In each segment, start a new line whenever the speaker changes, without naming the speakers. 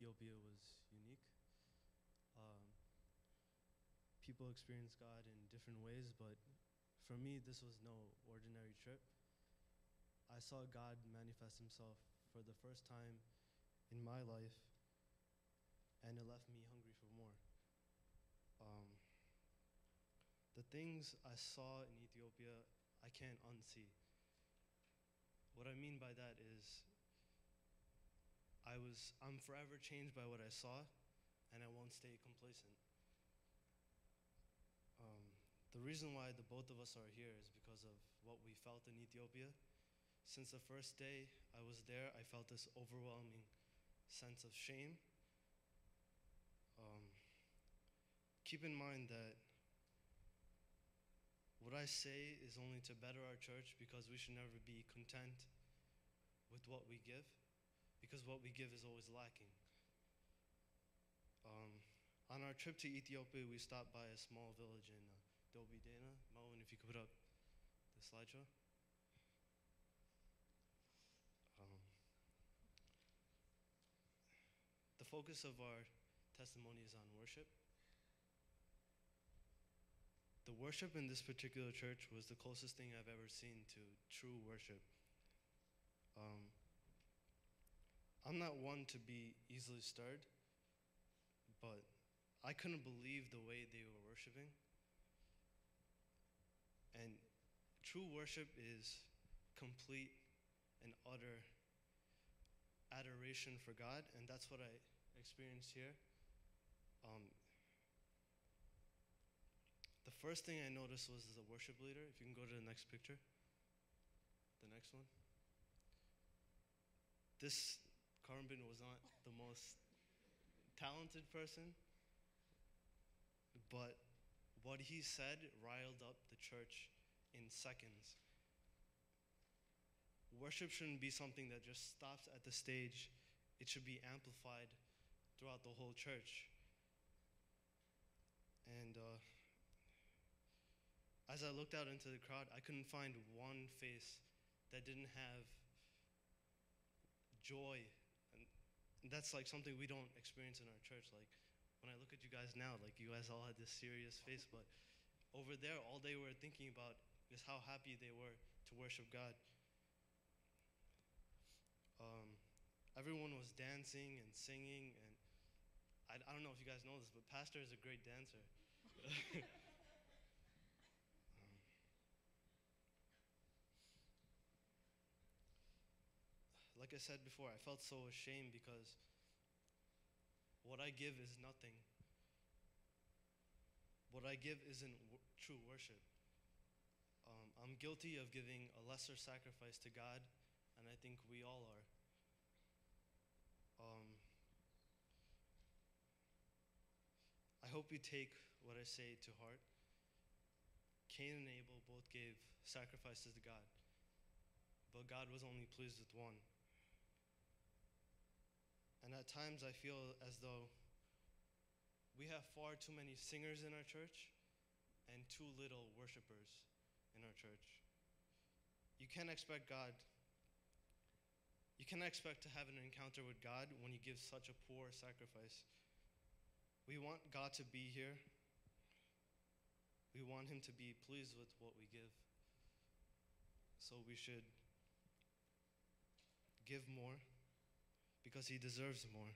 Ethiopia was unique. Um, People experience God in different ways, but for me, this was no ordinary trip. I saw God manifest himself for the first time in my life, and it left me hungry for more. The things I saw in Ethiopia, I can't unsee. What I mean by that is I'm forever changed by what I saw, and I won't stay complacent. The reason why the both of us are here is because of what we felt in Ethiopia. Since the first day I was there, I felt this overwhelming sense of shame. Keep in mind that what I say is only to better our church, because we should never be content with what we give, because what we give is always lacking. On our trip to Ethiopia, we stopped by a small village in Dobidena. Moen, if you could put up the slideshow. The focus of our testimony is on worship. The worship in this particular church was the closest thing I've ever seen to true worship. I'm not one to be easily stirred, but I couldn't believe the way they were worshiping. And true worship is complete and utter adoration for God, and that's what I experienced here. The first thing I noticed was the worship leader. If you can go to the next picture. The next one. This Karambin was not the most talented person, but what he said riled up the church in seconds. Worship shouldn't be something that just stops at the stage. It should be amplified throughout the whole church. And as I looked out into the crowd, I couldn't find one face that didn't have joy. And that's like something we don't experience in our church. Like when I look at you guys now, like you guys all had this serious face, but over there, all they were thinking about is how happy they were to worship God. Everyone was dancing and singing, and I don't know if you guys know this, but Pastor is a great dancer. Like I said before, I felt so ashamed because what I give is nothing. What I give isn't true worship. I'm guilty of giving a lesser sacrifice to God, and I think we all are. I hope you take what I say to heart. Cain and Abel both gave sacrifices to God, but God was only pleased with one. And at times I feel as though we have far too many singers in our church and too little worshipers in our church. You can't expect to have an encounter with God when you give such a poor sacrifice. We want God to be here. We want him to be pleased with what we give. So we should give more because he deserves more.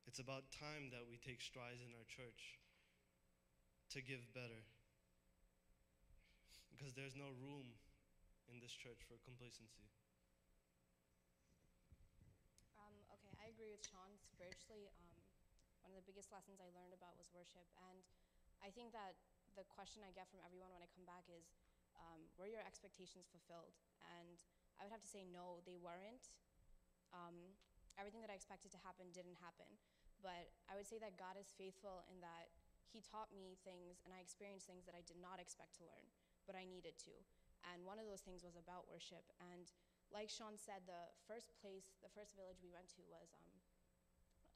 It's about time that we take strides in our church to give better, because there's no room in this church for complacency.
Okay, I agree with Shawn. Spiritually, one of the biggest lessons I learned about was worship. And I think that the question I get from everyone when I come back is, were your expectations fulfilled? And I would have to say no, they weren't. Everything that I expected to happen didn't happen. But I would say that God is faithful in that he taught me things and I experienced things that I did not expect to learn, but I needed to. And one of those things was about worship. And like Shawn said, the first village we went to was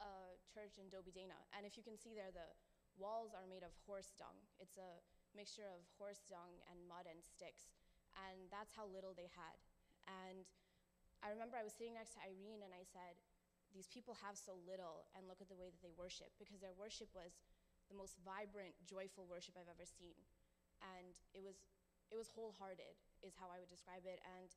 a church in Dobidena. And if you can see there, the walls are made of horse dung. It's a mixture of horse dung and mud and sticks. And that's how little they had. And I remember I was sitting next to Irene and I said, these people have so little, and look at the way that they worship, because their worship was the most vibrant, joyful worship I've ever seen. And it was wholehearted, is how I would describe it. And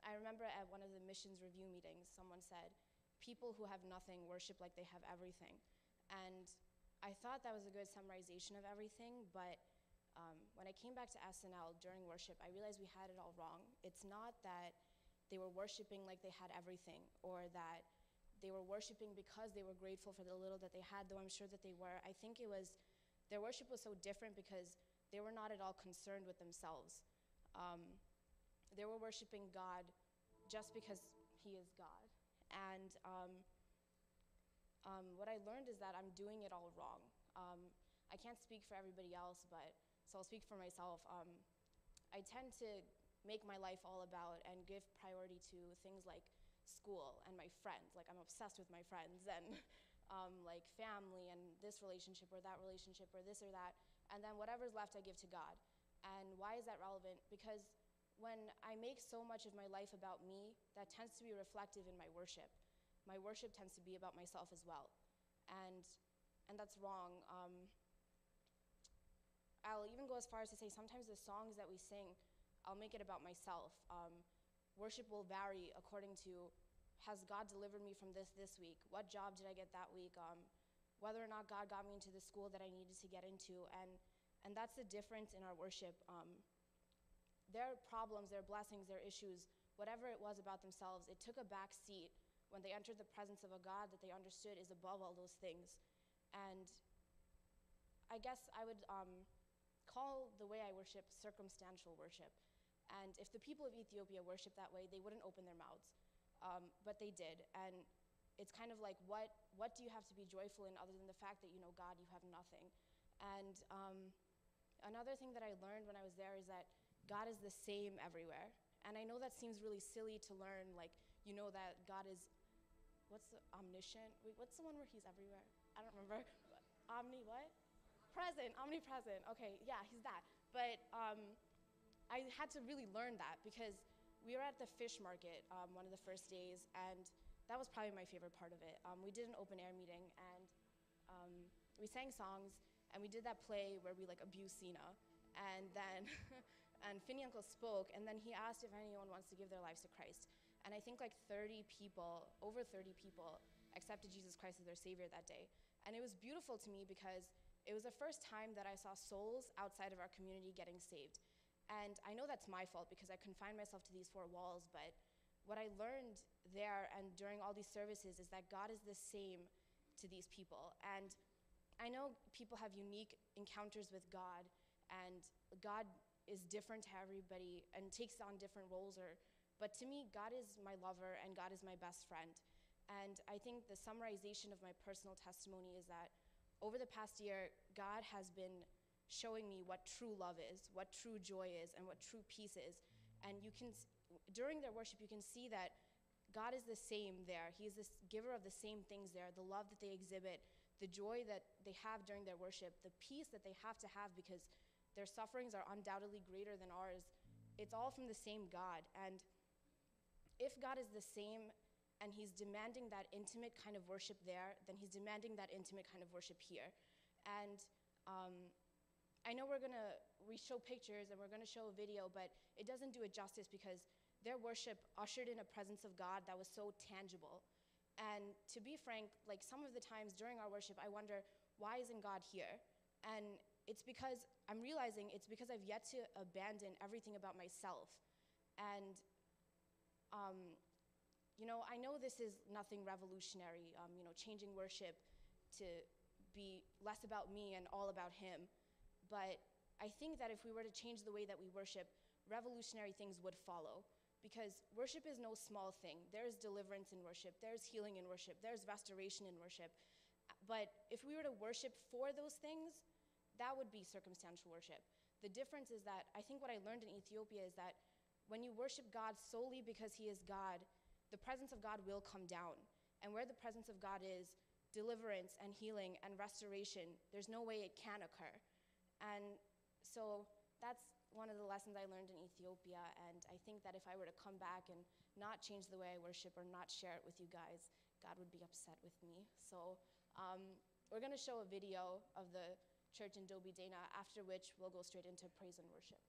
I remember at one of the missions review meetings, someone said, people who have nothing worship like they have everything. And I thought that was a good summarization of everything, but when I came back to SNL during worship, I realized we had it all wrong. It's not that they were worshiping like they had everything, or that they were worshiping because they were grateful for the little that they had, though I'm sure that they were. I think their worship was so different because they were not at all concerned with themselves. They were worshiping God just because he is God. And what I learned is that I'm doing it all wrong. I can't speak for everybody else, so I'll speak for myself. I tend to make my life all about and give priority to things like school and my friends. Like, I'm obsessed with my friends, and like family and this relationship or that relationship or this or that. And then whatever's left I give to God. And why is that relevant? Because when I make so much of my life about me, that tends to be reflective in my worship. My worship tends to be about myself as well. And that's wrong. I'll even go as far as to say sometimes the songs that we sing, I'll make it about myself. Worship will vary according to, has God delivered me from this week? What job did I get that week? Whether or not God got me into the school that I needed to get into. And that's the difference in our worship. Their problems, their blessings, their issues, whatever it was about themselves, it took a back seat when they entered the presence of a God that they understood is above all those things. And I guess I would call the way I worship circumstantial worship. And if the people of Ethiopia worshiped that way, they wouldn't open their mouths. But they did. And it's kind of like, what do you have to be joyful in other than the fact that you know God, you have nothing? And another thing that I learned when I was there is that God is the same everywhere. And I know that seems really silly to learn, like, you know that God is, what's the omniscient? Wait, what's the one where he's everywhere? I don't remember. What? Present, omnipresent. Okay, yeah, he's that. But I had to really learn that because we were at the fish market one of the first days, and that was probably my favorite part of it. We did an open air meeting, and we sang songs, and we did that play where we like abuse Cena. And then and Finney Uncle spoke, and then he asked if anyone wants to give their lives to Christ. And I think like over 30 people accepted Jesus Christ as their Savior that day. And it was beautiful to me because it was the first time that I saw souls outside of our community getting saved. And I know that's my fault because I confined myself to these four walls, but what I learned there and during all these services is that God is the same to these people. And I know people have unique encounters with God, and God is different to everybody and takes on different roles, but to me, God is my lover and God is my best friend. And I think the summarization of my personal testimony is that over the past year, God has been showing me what true love is, what true joy is, and what true peace is. And during their worship, you can see that God is the same there. He is this giver of the same things there, the love that they exhibit, the joy that they have during their worship, the peace that they have to have because their sufferings are undoubtedly greater than ours. It's all from the same God. And if God is the same and he's demanding that intimate kind of worship there, then he's demanding that intimate kind of worship here. And I know we show pictures and we're going to show a video, but it doesn't do it justice because their worship ushered in a presence of God that was so tangible. And to be frank, like some of the times during our worship, I wonder, why isn't God here? And it's because I'm realizing it's because I've yet to abandon everything about myself. And I know this is nothing revolutionary, changing worship to be less about me and all about him. But I think that if we were to change the way that we worship, revolutionary things would follow. Because worship is no small thing. There's deliverance in worship. There's healing in worship. There's restoration in worship. But if we were to worship for those things, that would be circumstantial worship. The difference is that I think what I learned in Ethiopia is that when you worship God solely because he is God, the presence of God will come down. And where the presence of God is, deliverance and healing and restoration, there's no way it can occur. And so that's one of the lessons I learned in Ethiopia. And I think that if I were to come back and not change the way I worship or not share it with you guys, God would be upset with me. So we're going to show a video of the church in Dobie Dana, after which we'll go straight into praise and worship.